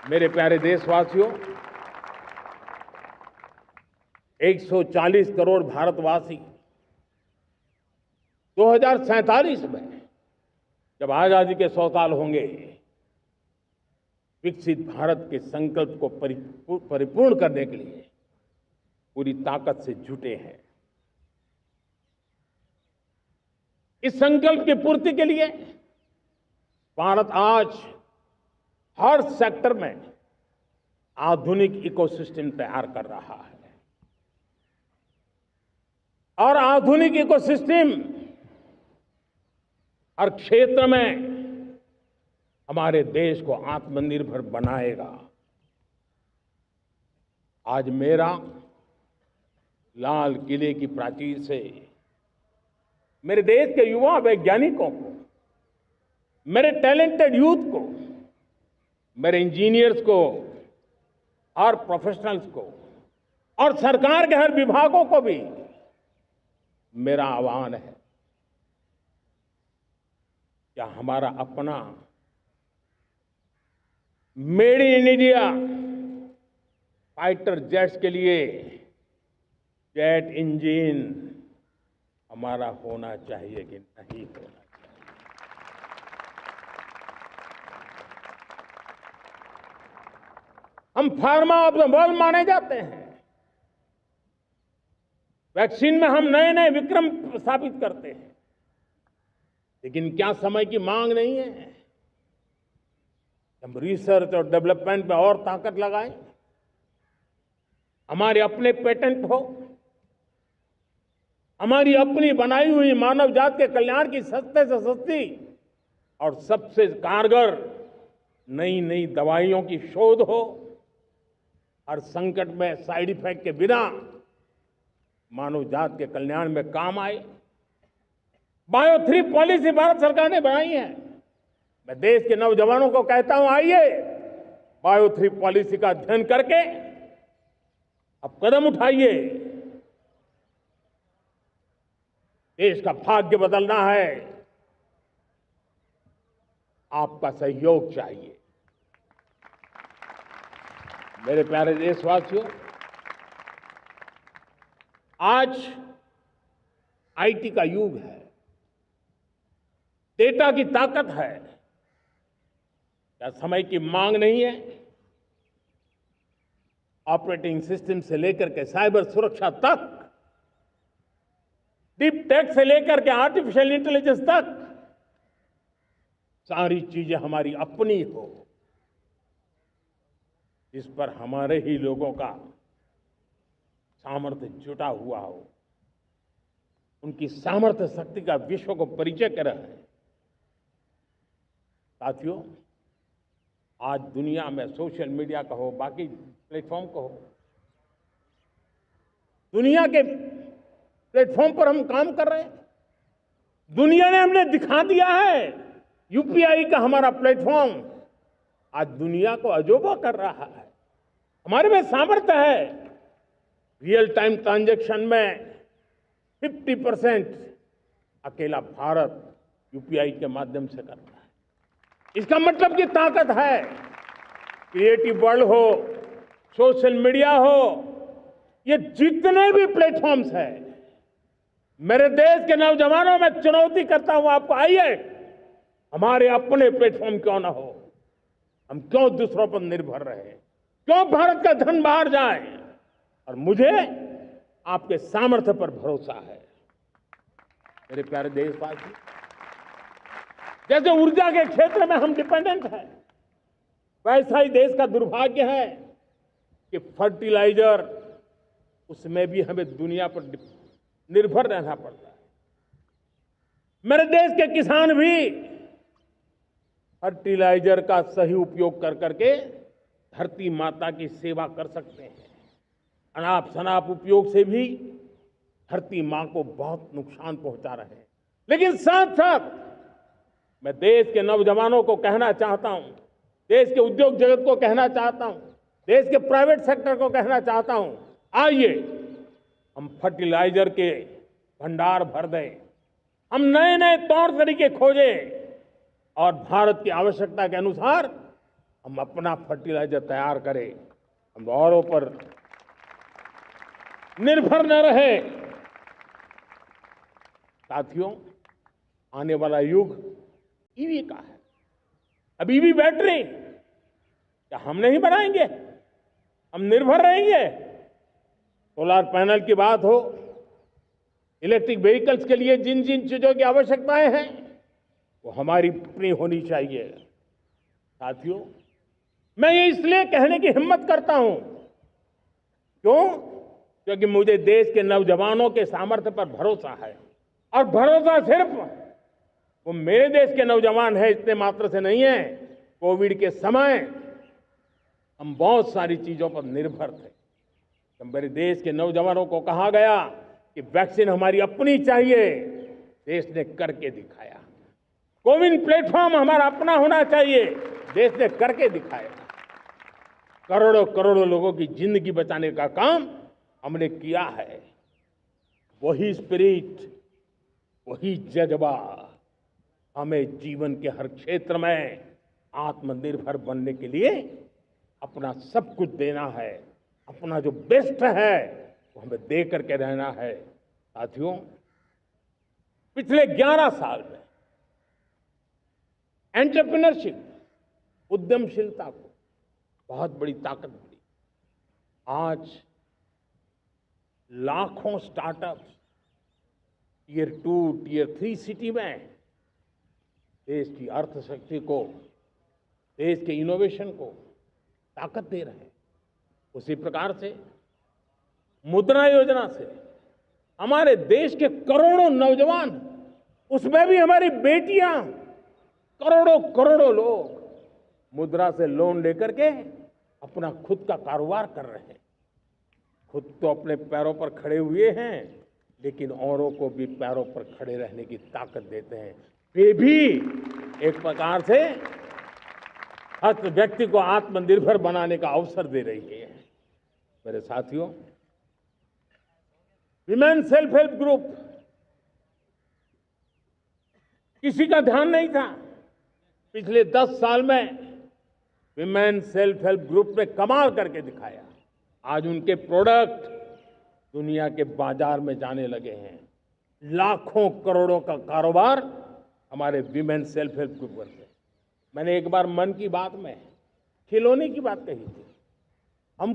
मेरे प्यारे देशवासियों, 140 करोड़ भारतवासी 2047 में जब आजादी के 100 साल होंगे, विकसित भारत के संकल्प को परिपूर्ण करने के लिए पूरी ताकत से जुटे हैं। इस संकल्प की पूर्ति के लिए भारत आज हर सेक्टर में आधुनिक इकोसिस्टम तैयार कर रहा है और आधुनिक इकोसिस्टम हर क्षेत्र में हमारे देश को आत्मनिर्भर बनाएगा। आज मेरा लाल किले की प्राचीर से मेरे देश के युवा वैज्ञानिकों को, मेरे टैलेंटेड यूथ को, मेरे इंजीनियर्स को और प्रोफेशनल्स को और सरकार के हर विभागों को भी मेरा आह्वान है, क्या हमारा अपना made in India fighter jets के लिए जेट इंजन हमारा होना चाहिए कि नहीं होना चाहिए? हम फार्मा ऑफ द वर्ल्ड माने जाते हैं। वैक्सीन में हम नए नए विक्रम स्थापित करते हैं, लेकिन क्या समय की मांग नहीं है? हम रिसर्च और डेवलपमेंट में और ताकत लगाएं, हमारे अपने पेटेंट हो, हमारी अपनी बनाई हुई मानव जात के कल्याण की सस्ते से सस्ती और सबसे कारगर नई नई दवाइयों की शोध हो, हर संकट में साइड इफेक्ट के बिना मानव जात के कल्याण में काम आए। बायो 3 पॉलिसी भारत सरकार ने बनाई है। मैं देश के नौजवानों को कहता हूं, आइए बायो 3 पॉलिसी का अध्ययन करके अब कदम उठाइए। देश का भाग्य बदलना है, आपका सहयोग चाहिए। मेरे प्यारे देशवासियों, आज आईटी का युग है, डेटा की ताकत है। क्या समय की मांग नहीं है? ऑपरेटिंग सिस्टम से लेकर के साइबर सुरक्षा तक, डीप टेक से लेकर के आर्टिफिशियल इंटेलिजेंस तक, सारी चीजें हमारी अपनी हो, जिस पर हमारे ही लोगों का सामर्थ्य जुटा हुआ हो, उनकी सामर्थ्य शक्ति का विश्व को परिचय कराएं। साथियों, आज दुनिया में सोशल मीडिया का हो, बाकी प्लेटफॉर्म को हो, दुनिया के प्लेटफॉर्म पर हम काम कर रहे हैं। दुनिया ने हमने दिखा दिया है, यूपीआई का हमारा प्लेटफॉर्म आज दुनिया को अजोबा कर रहा है। हमारे में सामर्थ्य है। रियल टाइम ट्रांजैक्शन में 50% अकेला भारत यूपीआई के माध्यम से कर रहा है। इसका मतलब की ताकत है। क्रिएटिव वर्ल्ड हो, सोशल मीडिया हो, ये जितने भी प्लेटफॉर्म्स हैं, मेरे देश के नौजवानों में चुनौती करता हूं आपको, आइए हमारे अपने प्लेटफॉर्म क्यों ना हो, हम क्यों दूसरों पर निर्भर रहे, क्यों भारत का धन बाहर जाए? और मुझे आपके सामर्थ्य पर भरोसा है। मेरे प्यारे देशवासी, जैसे ऊर्जा के क्षेत्र में हम डिपेंडेंट हैं, वैसा ही देश का दुर्भाग्य है कि फर्टिलाइजर, उसमें भी हमें दुनिया पर निर्भर रहना पड़ता है। मेरे देश के किसान भी फर्टिलाइजर का सही उपयोग कर करके धरती माता की सेवा कर सकते हैं। अनाप शनाप उपयोग से भी धरती मां को बहुत नुकसान पहुंचा रहे हैं। लेकिन साथ साथ मैं देश के नौजवानों को कहना चाहता हूं, देश के उद्योग जगत को कहना चाहता हूं, देश के प्राइवेट सेक्टर को कहना चाहता हूं, आइए हम फर्टिलाइजर के भंडार भर दें, हम नए नए तौर तरीके खोजें और भारत की आवश्यकता के अनुसार हम अपना फर्टिलाइजर तैयार करें, हम औरों पर निर्भर न रहे। साथियों, आने वाला युग ईवी का है। अब ईवी बैटरी क्या हम नहीं बनाएंगे? हम निर्भर रहेंगे? सोलर पैनल की बात हो, इलेक्ट्रिक व्हीकल्स के लिए जिन जिन चीजों की आवश्यकताएं हैं वो हमारी अपनी होनी चाहिए। साथियों, मैं ये इसलिए कहने की हिम्मत करता हूं, क्यों? क्योंकि मुझे देश के नौजवानों के सामर्थ्य पर भरोसा है। और भरोसा सिर्फ वो मेरे देश के नौजवान हैं इतने मात्र से नहीं है। कोविड के समय हम बहुत सारी चीजों पर निर्भर थे। तो मेरे देश के नौजवानों को कहा गया कि वैक्सीन हमारी अपनी चाहिए, देश ने करके दिखाया। कोविन प्लेटफॉर्म हमारा अपना होना चाहिए, देश ने करके दिखाया। करोड़ों करोड़ों लोगों की जिंदगी बचाने का काम हमने किया है। वही स्पिरिट, वही जज्बा हमें जीवन के हर क्षेत्र में आत्मनिर्भर बनने के लिए अपना सब कुछ देना है। अपना जो बेस्ट है वो हमें दे करके रहना है। साथियों, पिछले 11 साल में एंटरप्रेन्योरशिप, उद्यमशीलता को बहुत बड़ी ताकत मिली। आज लाखों स्टार्टअप्स टियर 2, टियर 3 सिटी में देश की अर्थशक्ति को, देश के इनोवेशन को ताकत दे रहे हैं। उसी प्रकार से मुद्रा योजना से हमारे देश के करोड़ों नौजवान, उसमें भी हमारी बेटियां, करोड़ों करोड़ों लोग मुद्रा से लोन लेकर के अपना खुद का कारोबार कर रहे हैं। खुद तो अपने पैरों पर खड़े हुए हैं, लेकिन औरों को भी पैरों पर खड़े रहने की ताकत देते हैं। वे भी एक प्रकार से हर व्यक्ति को आत्मनिर्भर बनाने का अवसर दे रही है। मेरे साथियों, विमेन सेल्फ हेल्प ग्रुप किसी का ध्यान नहीं था। पिछले 10 साल में विमेन सेल्फ हेल्प ग्रुप ने कमाल करके दिखाया। आज उनके प्रोडक्ट दुनिया के बाजार में जाने लगे हैं। लाखों करोड़ों का कारोबार हमारे विमेन सेल्फ हेल्प ग्रुप करते हैं। मैंने एक बार मन की बात में खिलौने की बात कही थी। हम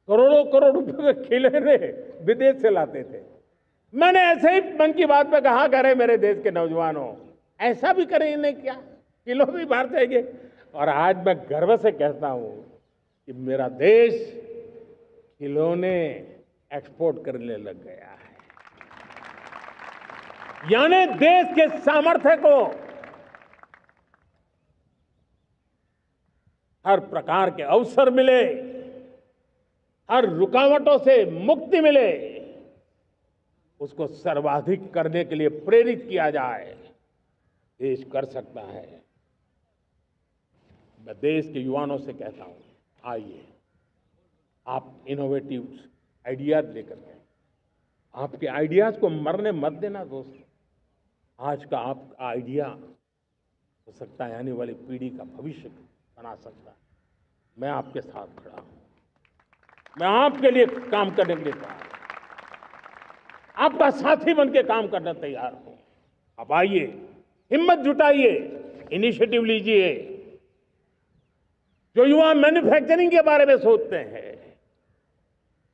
करोड़ों करोड़ रुपए के खिलौने विदेश से लाते थे। मैंने ऐसे ही मन की बात में कहा, करे मेरे देश के नौजवानों, ऐसा भी करें इन्हें क्या, किलो भी बाहर जाएंगे। और आज मैं गर्व से कहता हूं कि मेरा देश खिलौने एक्सपोर्ट करने लग गया है। यानी देश के सामर्थ्य को हर प्रकार के अवसर मिले, हर रुकावटों से मुक्ति मिले, उसको सर्वाधिक करने के लिए प्रेरित किया जाए। देश कर सकता है। मैं देश के युवाओं से कहता हूं, आइए आप इनोवेटिव आइडियाज लेकर के, आपके आइडियाज को मरने मत देना दोस्त। आज का आपका आइडिया हो सकता है आने वाली पीढ़ी का भविष्य बना सकता है। मैं आपके साथ खड़ा हूं, मैं आपके लिए काम करने के लिए तैयार हूं, आपका साथी बन के काम करने तैयार हूं। आप आइए, हिम्मत जुटाइए, इनिशिएटिव लीजिए। जो युवा मैन्युफैक्चरिंग के बारे में सोचते हैं,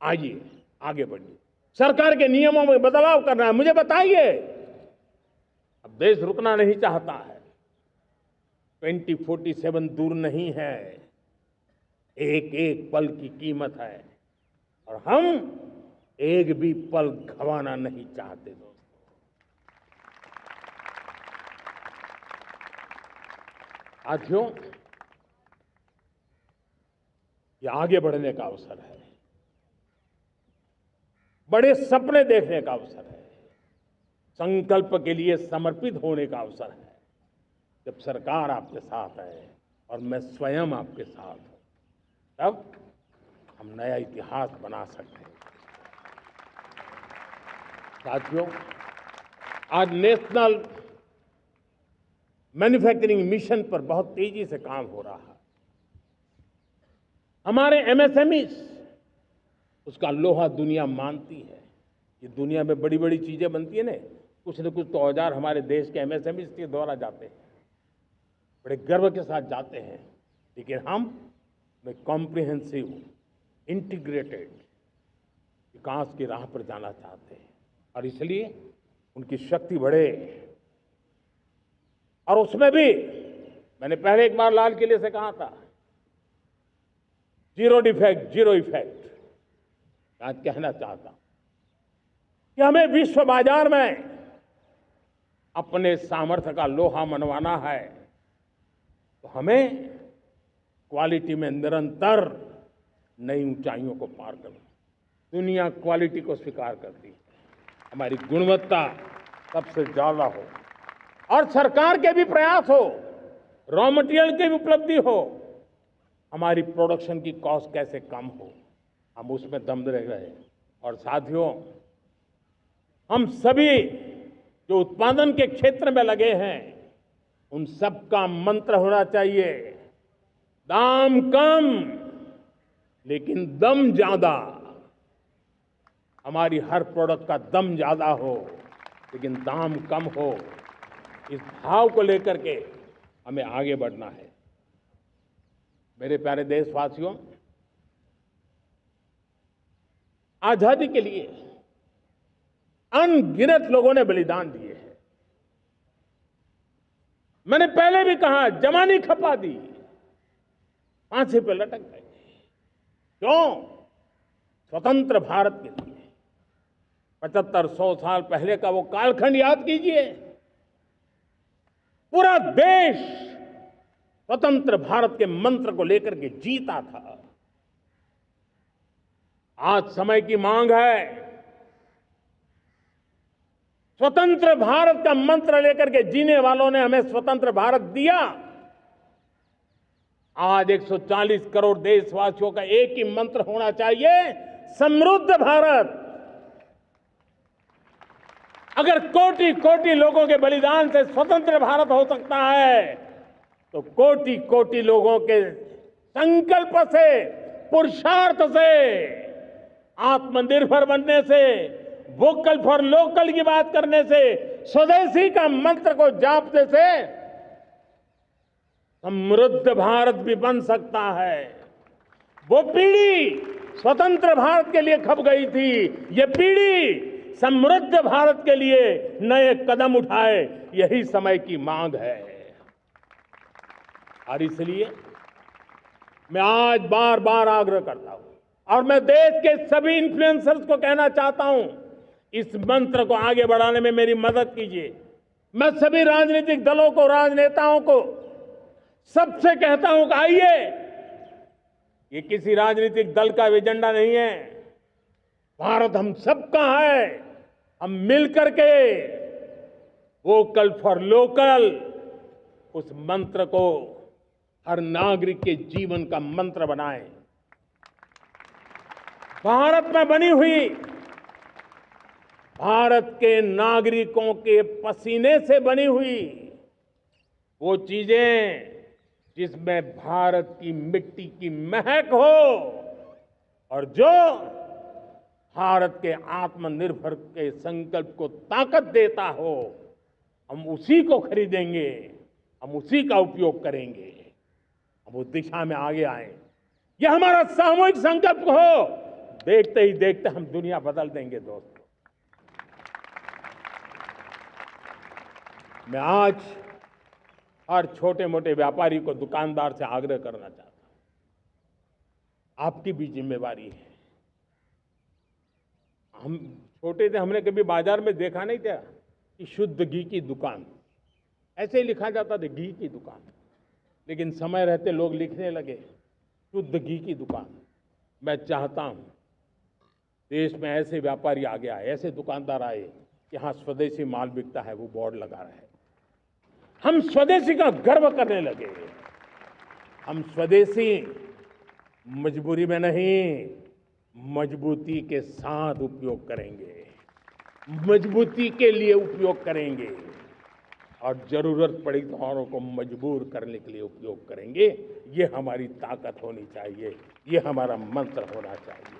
आइए आगे बढ़िए। सरकार के नियमों में बदलाव करना है, मुझे बताइए। अब देश रुकना नहीं चाहता है। 2047 दूर नहीं है। एक एक पल की कीमत है और हम एक भी पल गंवाना नहीं चाहते दोस्तों। साथियों, ये आगे बढ़ने का अवसर है, बड़े सपने देखने का अवसर है, संकल्प के लिए समर्पित होने का अवसर है। जब सरकार आपके साथ है और मैं स्वयं आपके साथ हूं, तब हम नया इतिहास बना सकते हैं। साथियों, आज नेशनल मैन्युफैक्चरिंग मिशन पर बहुत तेजी से काम हो रहा है। हमारे एमएसएमईज, उसका लोहा दुनिया मानती है। ये दुनिया में बड़ी बड़ी चीजें बनती है ना, कुछ न कुछ तो औजार हमारे देश के एमएसएमईज के द्वारा जाते हैं, बड़े गर्व के साथ जाते हैं। लेकिन हम कॉम्प्रिहेंसिव, इंटीग्रेटेड विकास की राह पर जाना चाहते हैं और इसलिए उनकी शक्ति बढ़े। और उसमें भी मैंने पहले एक बार लाल किले से कहा था, जीरो डिफेक्ट जीरो इफेक्ट। आज कहना चाहता हूं कि हमें विश्व बाजार में अपने सामर्थ्य का लोहा मनवाना है तो हमें क्वालिटी में निरंतर नई ऊंचाइयों को पार करना। दुनिया क्वालिटी को स्वीकार करती है, हमारी गुणवत्ता सबसे ज्यादा हो और सरकार के भी प्रयास हो, रॉ मटेरियल की भी उपलब्धि हो, हमारी प्रोडक्शन की कॉस्ट कैसे कम हो, हम उसमें दम रह रहे। और साथियों, हम सभी जो उत्पादन के क्षेत्र में लगे हैं उन सब का मंत्र होना चाहिए, दाम कम लेकिन दम ज्यादा। हमारी हर प्रोडक्ट का दम ज्यादा हो लेकिन दाम कम हो। इस भाव को लेकर के हमें आगे बढ़ना है। मेरे प्यारे देशवासियों, आजादी के लिए अनगिनत लोगों ने बलिदान दिए हैं। मैंने पहले भी कहा, जवानी खपा दी, फांसी पे लटक गए। क्यों? स्वतंत्र भारत के लिए। 75-100 साल पहले का वो कालखंड याद कीजिए। पूरा देश स्वतंत्र भारत के मंत्र को लेकर के जीता था। आज समय की मांग है, स्वतंत्र भारत का मंत्र लेकर के जीने वालों ने हमें स्वतंत्र भारत दिया। आज 140 करोड़ देशवासियों का एक ही मंत्र होना चाहिए, समृद्ध भारत। अगर कोटि कोटि लोगों के बलिदान से स्वतंत्र भारत हो सकता है तो कोटि कोटि लोगों के संकल्प से, पुरुषार्थ से, आत्मनिर्भर बनने से, वोकल फॉर लोकल की बात करने से, स्वदेशी का मंत्र को जापने से समृद्ध भारत भी बन सकता है। वो पीढ़ी स्वतंत्र भारत के लिए खप गई थी, ये पीढ़ी समृद्ध भारत के लिए नए कदम उठाए, यही समय की मांग है। और इसलिए मैं आज बार बार आग्रह करता हूं और मैं देश के सभी इन्फ्लुएंसर्स को कहना चाहता हूं, इस मंत्र को आगे बढ़ाने में मेरी मदद कीजिए। मैं सभी राजनीतिक दलों को, राजनेताओं को, सबसे कहता हूं कि आइए, ये किसी राजनीतिक दल का एजेंडा नहीं है, भारत हम सबका है। हम मिलकर के वोकल फॉर लोकल, उस मंत्र को हर नागरिक के जीवन का मंत्र बनाएं। भारत में बनी हुई, भारत के नागरिकों के पसीने से बनी हुई वो चीजें जिसमें भारत की मिट्टी की महक हो और जो भारत के आत्मनिर्भर के संकल्प को ताकत देता हो, हम उसी को खरीदेंगे, हम उसी का उपयोग करेंगे। हम उस दिशा में आगे आए, यह हमारा सामूहिक संकल्प हो। देखते ही देखते हम दुनिया बदल देंगे। दोस्तों, मैं आज हर छोटे मोटे व्यापारी को, दुकानदार से आग्रह करना चाहता हूं, आपकी भी जिम्मेवारी है। हम छोटे थे, हमने कभी बाजार में देखा नहीं था कि शुद्ध घी की दुकान, ऐसे ही लिखा जाता था घी की दुकान। लेकिन समय रहते लोग लिखने लगे शुद्ध घी की दुकान। मैं चाहता हूं देश में ऐसे व्यापारी आगे आए, ऐसे दुकानदार आए कि हाँ, स्वदेशी माल बिकता है, वो बोर्ड लगा रहे हैं। हम स्वदेशी का गर्व करने लगे। हम स्वदेशी मजबूरी में नहीं, मजबूती के साथ उपयोग करेंगे, मजबूती के लिए उपयोग करेंगे। और जरूरत पड़ी तो औरों को मजबूर करने के लिए उपयोग करेंगे। ये हमारी ताकत होनी चाहिए, ये हमारा मंत्र होना चाहिए।